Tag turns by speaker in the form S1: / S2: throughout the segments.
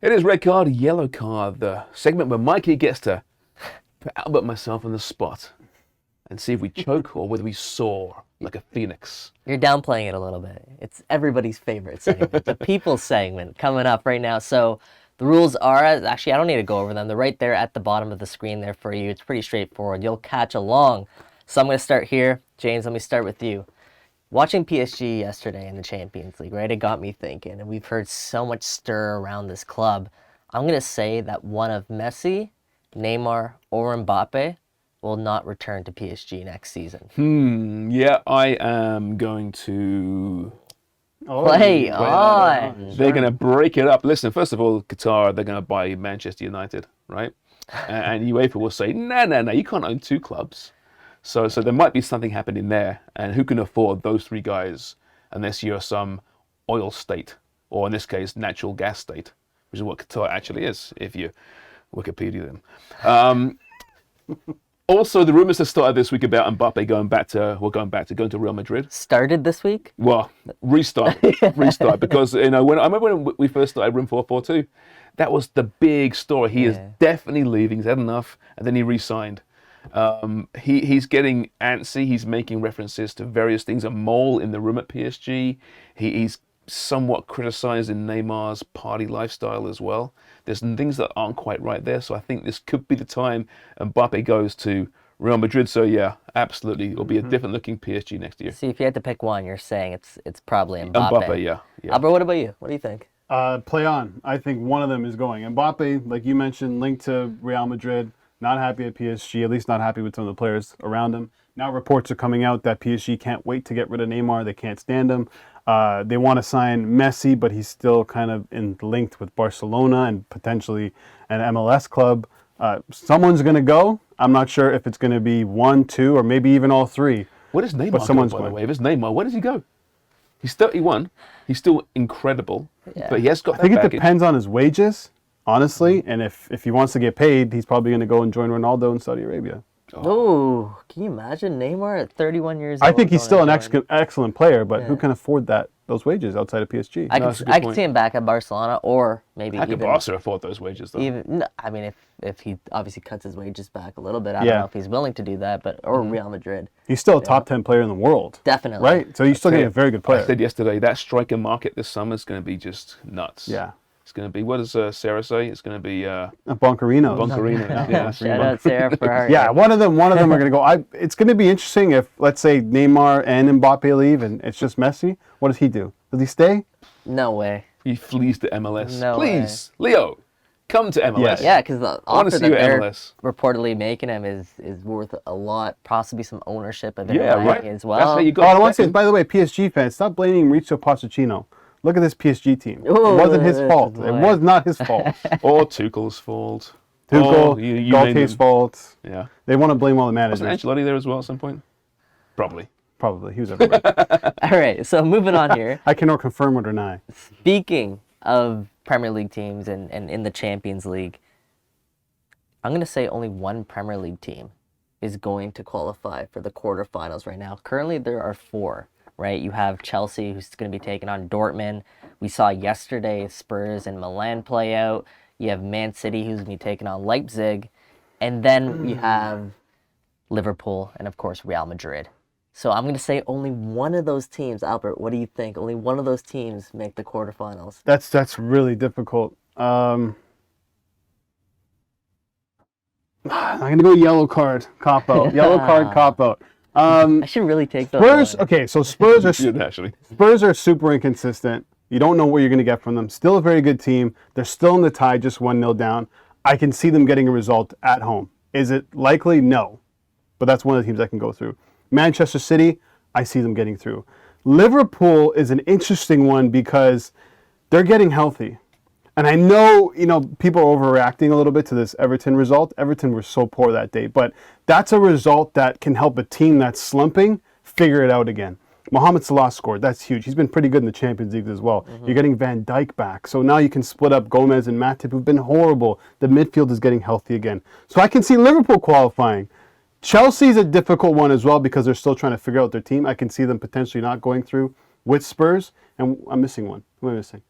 S1: It is red card, yellow card, the segment where Mikey gets to put Albert and myself on the spot and see if we choke or whether we soar like a phoenix.
S2: You're downplaying it a little bit. It's everybody's favorite segment, the people segment coming up right now. So the rules are, actually, I don't need to go over them. They're right there at the bottom of the screen there for you. It's pretty straightforward. You'll catch along. So I'm going to start here. James, let me start with you. Watching PSG yesterday in the Champions League, right, it got me thinking, and we've heard so much stir around this club. I'm going to say that one of Messi, Neymar, or Mbappe will not return to PSG next season.
S1: Yeah, I am going to...
S2: Play on.
S1: They're going to break it up. Listen, first of all, Qatar, they're going to buy Manchester United, right? And UEFA will say, no, you can't own two clubs. So there might be something happening there. And who can afford those three guys unless you're some oil state, or in this case, natural gas state, which is what Qatar actually is, if you Wikipedia them. Also, the rumors that started this week about Mbappe going to Real Madrid.
S2: Started this week?
S1: Well, restart, because when I remember when we first started Room 442, that was the big story. He is definitely leaving. He's had enough, and then he re-signed. He's getting antsy. He's making references to various things. A mole in the room at PSG. He's somewhat criticizing Neymar's party lifestyle as well. There's some things that aren't quite right there. So I think this could be the time Mbappe goes to Real Madrid. So yeah, absolutely, it'll be a different looking PSG next year.
S2: See, if you had to pick one, you're saying it's probably Mbappe.
S1: Mbappe, yeah.
S2: Albert, what about you? What do you think?
S3: Play on. I think one of them is going. Mbappe, like you mentioned, linked to Real Madrid. Not happy at PSG, at least not happy with some of the players around him. Now reports are coming out that PSG can't wait to get rid of Neymar. They can't stand him. They want to sign Messi, but he's still kind of linked with Barcelona and potentially an MLS club. Someone's going to go. I'm not sure if it's going to be one, two, or maybe even all three.
S1: Where does Neymar go, by the way? If it's Neymar, where does he go? He's 31. He's still incredible. Yeah. But he has got
S3: I think it depends on his wages. Honestly, and if he wants to get paid, he's probably going to go and join Ronaldo in Saudi Arabia.
S2: Oh, can you imagine Neymar at 31 years old?
S3: I think he's still an excellent player, but who can afford those wages outside of PSG?
S2: I could see him back at Barcelona, or maybe
S1: even... Barca afford those wages, though.
S2: I mean, if he obviously cuts his wages back a little bit, I don't know if he's willing to do that, or Real Madrid.
S3: He's still a top 10 player in the world.
S2: Definitely.
S3: Right? So he's still getting a very good player.
S1: I said yesterday, that striker market this summer is going to be just nuts.
S3: Yeah.
S1: It's going to be, what does Sarah say? It's going to be...
S3: Boncarino.
S1: Boncarino.
S2: Yeah. Shout out Sarah for her.
S3: Yeah, one of them are going to go. It's going to be interesting if, let's say, Neymar and Mbappe leave and it's just Messi. What does he do? Does he stay?
S2: No way.
S1: He flees to MLS.
S2: No
S1: Please, way. Leo, come to MLS.
S2: Yeah, because the offer that they're
S1: MLS.
S2: reportedly making him is worth a lot, possibly some ownership of it as well.
S1: That's how you go.
S3: I want to say, by the way, PSG fans, stop blaming Mauricio Pochettino. Look at this PSG team. It wasn't his fault. It was not his fault.
S1: Or Tuchel's fault.
S3: Tuchel, Galtier's fault.
S1: Yeah.
S3: They want to blame all the managers.
S1: Wasn't Ancelotti there as well at some point? Probably.
S3: He was everywhere.
S2: All right, so moving on here.
S3: I cannot confirm or deny.
S2: Speaking of Premier League teams and in the Champions League, I'm going to say only one Premier League team is going to qualify for the quarterfinals right now. Currently, there are 4. Right, you have Chelsea, who's going to be taking on Dortmund. We saw yesterday Spurs and Milan play out. You have Man City, who's going to be taking on Leipzig. And then we have Liverpool and, of course, Real Madrid. So I'm going to say only one of those teams. Albert, what do you think? Only one of those teams make the quarterfinals.
S3: That's really difficult. I'm going to go yellow card, cop out. Yellow card, cop out.
S2: I should really take those.
S3: Spurs. Okay, so Spurs are super inconsistent. You don't know what you're going to get from them. Still a very good team. They're still in the tie, just 1-0 down. I can see them getting a result at home. Is it likely? No. But that's one of the teams I can go through. Manchester City, I see them getting through. Liverpool is an interesting one because they're getting healthy. And I know, people are overreacting a little bit to this Everton result. Everton were so poor that day. But that's a result that can help a team that's slumping figure it out again. Mohamed Salah scored. That's huge. He's been pretty good in the Champions League as well. Mm-hmm. You're getting Van Dijk back. So now you can split up Gomez and Matip, who've been horrible. The midfield is getting healthy again. So I can see Liverpool qualifying. Chelsea's a difficult one as well because they're still trying to figure out their team. I can see them potentially not going through with Spurs. And I'm missing one. Who am I missing?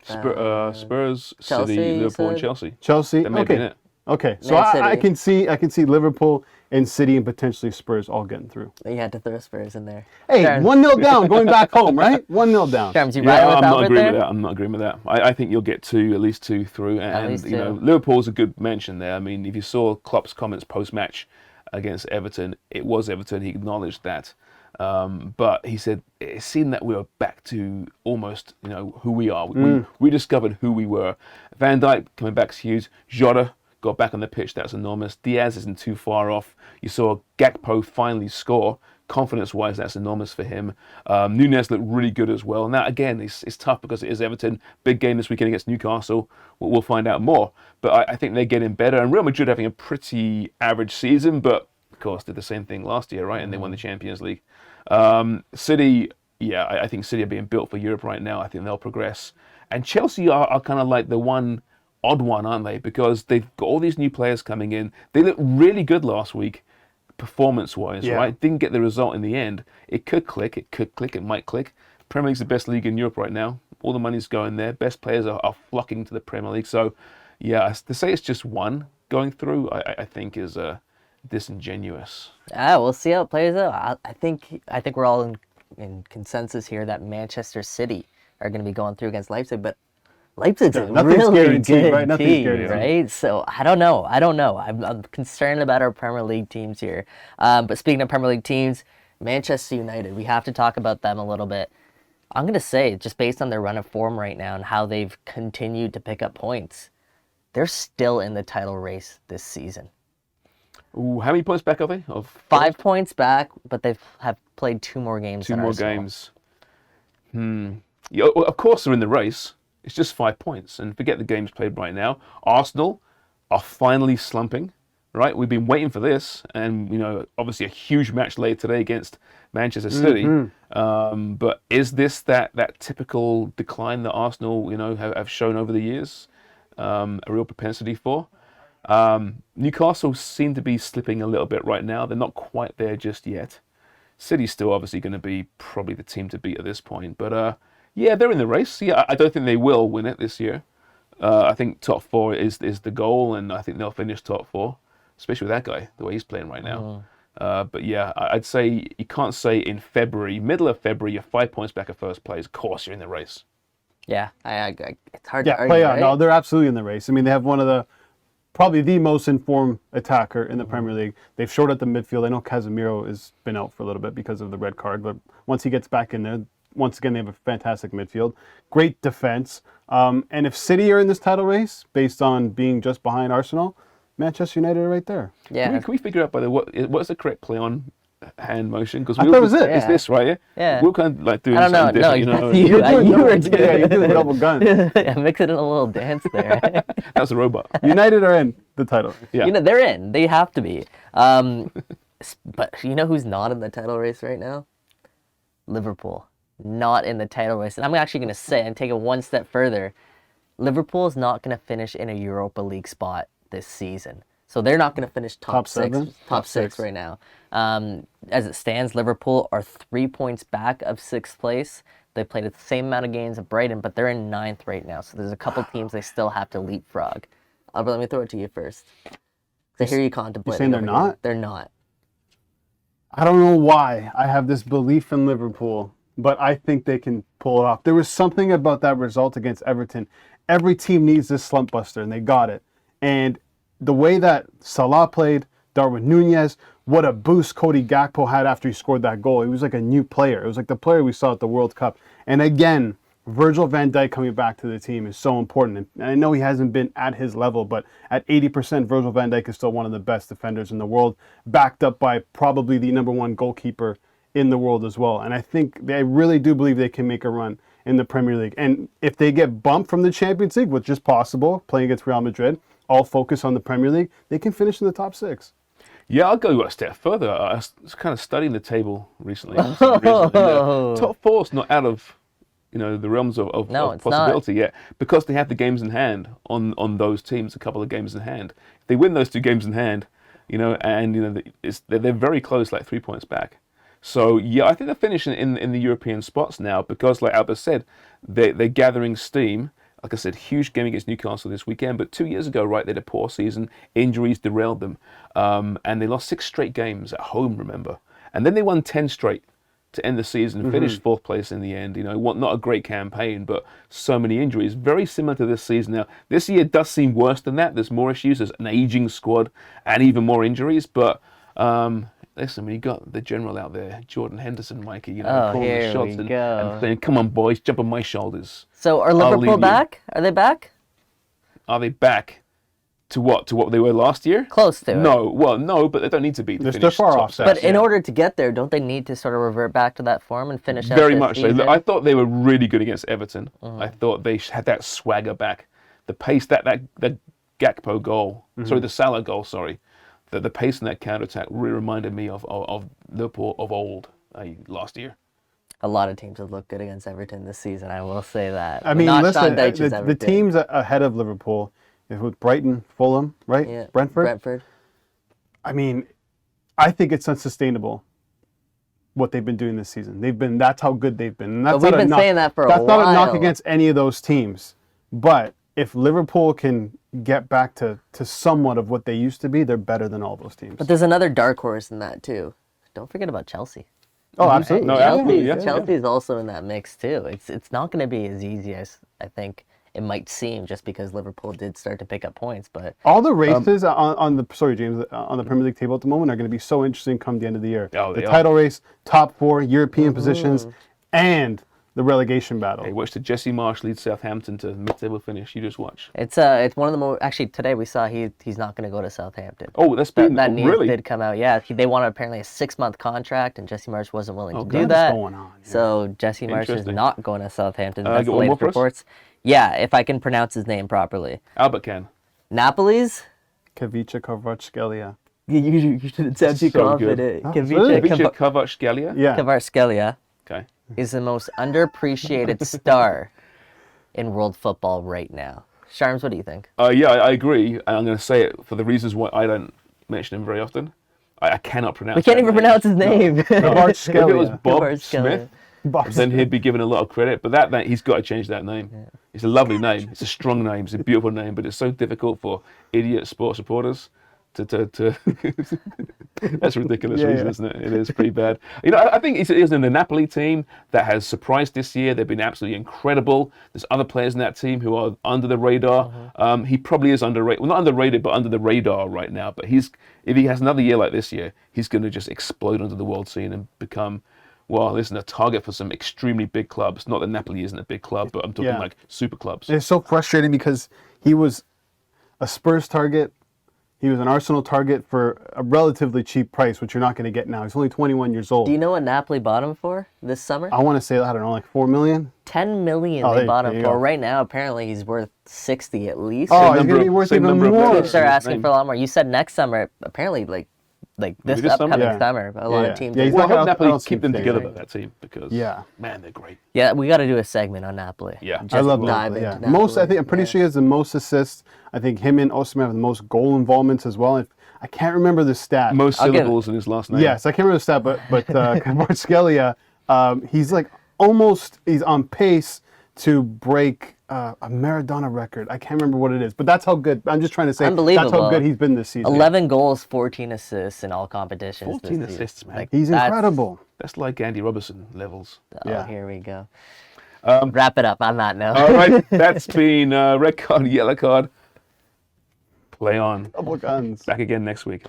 S1: Spurs,
S2: Chelsea,
S1: City,
S2: you
S1: Liverpool, and
S2: said?
S1: Chelsea.
S3: Chelsea.
S1: That may have been
S3: Okay.
S1: it.
S3: Okay. So
S2: Man
S3: I
S2: City.
S3: can see Liverpool and City and potentially Spurs all getting through.
S2: You had to throw Spurs in there.
S3: Hey,
S2: Terms,
S3: 1-0 down, going back home, right? 1-0 down.
S2: Terms, you
S1: Yeah,
S2: riding with
S1: I'm not
S2: Albert
S1: agreeing
S2: there?
S1: with that. I'm not agreeing with that. I think you'll get at least two through. And,
S2: least
S1: you know,
S2: two.
S1: Liverpool's a good mention there. I mean, if you saw Klopp's comments post-match against Everton, it was Everton. He acknowledged that. But he said it seemed that we were back to almost, you know, who we are. We discovered who we were. Van Dijk coming back's huge. Jota got back on the pitch. That's enormous. Diaz isn't too far off. You saw Gakpo finally score. Confidence-wise, that's enormous for him. Núñez looked really good as well. Now, again, it's tough because it is Everton. Big game this weekend against Newcastle. We'll find out more. But I think they're getting better. And Real Madrid having a pretty average season, but of course did the same thing last year, right? And they won the Champions League. City, yeah, I think City are being built for Europe right now. I think they'll progress. And Chelsea are kind of like the one odd one, aren't they? Because they've got all these new players coming in. They looked really good last week, performance-wise, right? Didn't get the result in the end. It could click, it might click. Premier League's the best league in Europe right now. All the money's going there. Best players are flocking to the Premier League. So, yeah, to say it's just one going through, I think is disingenuous.
S2: We'll see how it plays out. I think we're all in consensus here that Manchester City are going to be going through against Leipzig, but Leipzig's a really good team, right? So I don't know. I'm concerned about our Premier League teams here. But speaking of Premier League teams, Manchester United, we have to talk about them a little bit. I'm going to say, just based on their run of form right now and how they've continued to pick up points, they're still in the title race this season.
S1: Ooh, how many points back are they?
S2: 5 points back, but they have played 2 more games.
S1: Two more games. Yeah, of course they're in the race. It's just 5 points. And forget the games played right now. Arsenal are finally slumping, right? We've been waiting for this. And, you know, obviously a huge match later today against Manchester City. But is this that typical decline that Arsenal, you know, have shown over the years? A real propensity for? Newcastle seem to be slipping a little bit right now. They're not quite there just yet. City's still obviously going to be probably the team to beat at this point. But, yeah, they're in the race. Yeah, I don't think they will win it this year. I think top 4 is the goal, and I think they'll finish top 4, especially with that guy, the way he's playing right now. But yeah, I'd say you can't say in February, middle of February, you're 5 points back at first place. Of course, you're in the race.
S2: Yeah, it's hard to argue, right?
S3: No, they're absolutely in the race. I mean, they have probably the most informed attacker in the Premier League. They've shored up the midfield. I know Casemiro has been out for a little bit because of the red card, but once he gets back in there, once again, they have a fantastic midfield. Great defense. And if City are in this title race, based on being just behind Arsenal, Manchester United are right there.
S2: Yeah.
S1: Can we figure out, by the way, what's the correct play on hand motion? Because
S3: I thought it was it.
S1: It's this, right?
S2: Yeah.
S1: We're kind of like doing
S2: I don't
S1: something
S2: know.
S1: different.
S2: No,
S1: you know?
S2: you're
S3: doing double guns.
S2: Yeah, mixing in a little dance there.
S1: That's a robot.
S3: United are in the title.
S1: Yeah.
S2: You know, they're in. They have to be. But you know who's not in the title race right now? Liverpool. Not in the title race. And I'm actually going to say, and take it one step further, Liverpool is not going to finish in a Europa League spot this season. So they're not going to finish top six right now. As it stands, Liverpool are 3 points back of 6th place. They played the same amount of games as Brighton, but they're in 9th right now. So there's a couple teams they still have to leapfrog. But let me throw it to you first. I hear you contemplating.
S3: You're saying they're not?
S2: They're not.
S3: I don't know why I have this belief in Liverpool, but I think they can pull it off. There was something about that result against Everton. Every team needs this slump buster, and they got it. And the way that Salah played, Darwin Núñez, what a boost Cody Gakpo had after he scored that goal. He was like a new player. It was like the player we saw at the World Cup. And again, Virgil van Dijk coming back to the team is so important. And I know he hasn't been at his level, but at 80%, Virgil van Dijk is still one of the best defenders in the world, backed up by probably the #1 goalkeeper in the world as well. And I really do believe they can make a run in the Premier League. And if they get bumped from the Champions League, which is possible, playing against Real Madrid, all focus on the Premier League, they can finish in the top 6.
S1: Yeah, I'll go a step further. I was kind of studying the table recently. Top 4's not out of the realms of possibility yet, because they have the games in hand on those teams, a couple of games in hand. If they win those 2 games in hand, they're very close, like 3 points back. So yeah, I think they're finishing in the European spots now because, like Albert said, they're gathering steam. Like I said, huge game against Newcastle this weekend. But 2 years ago, right, they had a poor season. Injuries derailed them. And they lost 6 straight games at home, remember. And then they won 10 straight to end the season, finished 4th place in the end. You know, not a great campaign, but so many injuries. Very similar to this season. Now, this year does seem worse than that. There's more issues. There's an aging squad and even more injuries. But listen, when you got the general out there, Jordan Henderson, Mikey, you know, calling the shots and saying, "Come on, boys, jump on my shoulders."
S2: So are Liverpool back? Are they back?
S1: Are they back to what? To what they were last year?
S2: Close to it.
S1: No, well, no, but they don't need to be.
S3: They're still far off.
S2: But in order to get there, don't they need to sort of revert back to that form and finish out
S1: Very
S2: the
S1: much so.
S2: season?
S1: I thought they were really good against Everton. I thought they had that swagger back, the pace, that Gakpo goal, the Salah goal, the pace in that counter-attack really reminded me of Liverpool of old last year.
S2: A lot of teams have looked good against Everton this season, I will say that.
S3: I mean,
S2: not
S3: listen,
S2: Sean Dyche's
S3: the
S2: Everton.
S3: teams ahead of Liverpool is with Brighton, Fulham, right?
S2: Yeah.
S3: Brentford. I mean, I think it's unsustainable what they've been doing this season. That's how good they've been. And that's
S2: But we've been saying that for a while.
S3: That's not a knock against any of those teams. But if Liverpool can get back to somewhat of what they used to be, they're better than all those teams.
S2: But there's another dark horse in that too. Don't forget about Chelsea.
S3: Oh, absolutely.
S1: No,
S2: Chelsea,
S1: absolutely,
S2: Chelsea is also in that mix too. It's not going to be as easy as I think it might seem, just because Liverpool did start to pick up points. But
S3: all the races on the Premier League table at the moment are going to be so interesting come the end of the year.
S1: Oh,
S3: the title race, top 4 European positions, and the relegation battle.
S1: Hey, watch the Jesse Marsh lead Southampton to mid-table finish. You just watch.
S2: it's one of the most. Actually, today we saw he's not going to go to Southampton.
S1: Oh, that's been
S2: That news
S1: really.
S2: did come out. Yeah, they wanted apparently a 6-month contract, and Jesse Marsh wasn't willing to do
S3: What's
S2: that.
S3: going on? Yeah.
S2: So Jesse Marsh is
S1: Interesting.
S2: not going to Southampton.
S1: I
S2: That's
S1: got
S2: the
S1: one more
S2: latest
S1: for us?
S2: reports. Yeah, if I can pronounce his name properly.
S1: Albert can.
S2: Napoli's?
S3: Khvicha Kvaratskhelia.
S2: You shouldn't sound too
S1: So good.
S2: confident.
S3: really?
S1: Khvicha Kvaratskhelia.
S3: Yeah.
S2: Kvaratskhelia
S1: Okay.
S2: is the most underappreciated star in world football right now. Sharms, what do you think?
S1: Yeah, I agree. And I'm going to say it for the reasons why I don't mention him very often. I cannot pronounce.
S2: We can't
S1: that
S2: even
S1: name.
S2: pronounce his name.
S1: If it was
S3: Kvaratskhelia.
S1: Bob
S2: Kvaratskhelia.
S1: Smith, then he'd be given a lot of credit. But that he's got to change that name. It's a lovely name. It's a strong name. It's a beautiful name. But it's so difficult for idiot sports reporters to That's ridiculous reason, isn't it? It is pretty bad. You know, I think he's in the Napoli team that has surprised this year. They've been absolutely incredible. There's other players in that team who are under the radar. He probably is underrated. Well, not underrated, but under the radar right now. But if he has another year like this year, he's going to just explode onto the world scene and become, well, listen, a target for some extremely big clubs. Not that Napoli isn't a big club, but I'm talking like super clubs.
S3: It's so frustrating because he was a Spurs target. He was an Arsenal target for a relatively cheap price, which you're not going to get now. He's only 21 years old.
S2: Do you know what Napoli bought him for this summer?
S3: I want to say, I don't know, like 4 million?
S2: 10 million they bought him for. Right now, apparently, he's worth 60 at least.
S3: Oh, he's going to be worth even more.
S2: They're asking for a lot more. You said next summer, apparently, like this upcoming summer, a lot of teams.
S3: Yeah,
S1: Well, I hope Napoli keep them together, though, that team, because, man, they're great.
S2: Yeah, we got to do a segment on Napoli.
S1: Yeah.
S3: I love Napoli. Yeah. I'm pretty sure he has the most assists. I think him and Osimhen have the most goal involvements as well. I can't remember the stat.
S1: Most syllables in his last name.
S3: Yes, I can't remember the stat, but Kvaratskhelia, he's on pace to break a Maradona record. I can't remember what it is, but that's how good. I'm just trying to say
S2: Unbelievable.
S3: That's how good he's been this season.
S2: 11 goals, 14 assists in all competitions.
S1: 14 assists, man.
S3: He's incredible.
S1: That's like Andy Robertson levels.
S2: Oh, here we go. Wrap it up on that note.
S1: All right, that's been red card, yellow card. Play on.
S3: Double guns.
S1: Back again next week.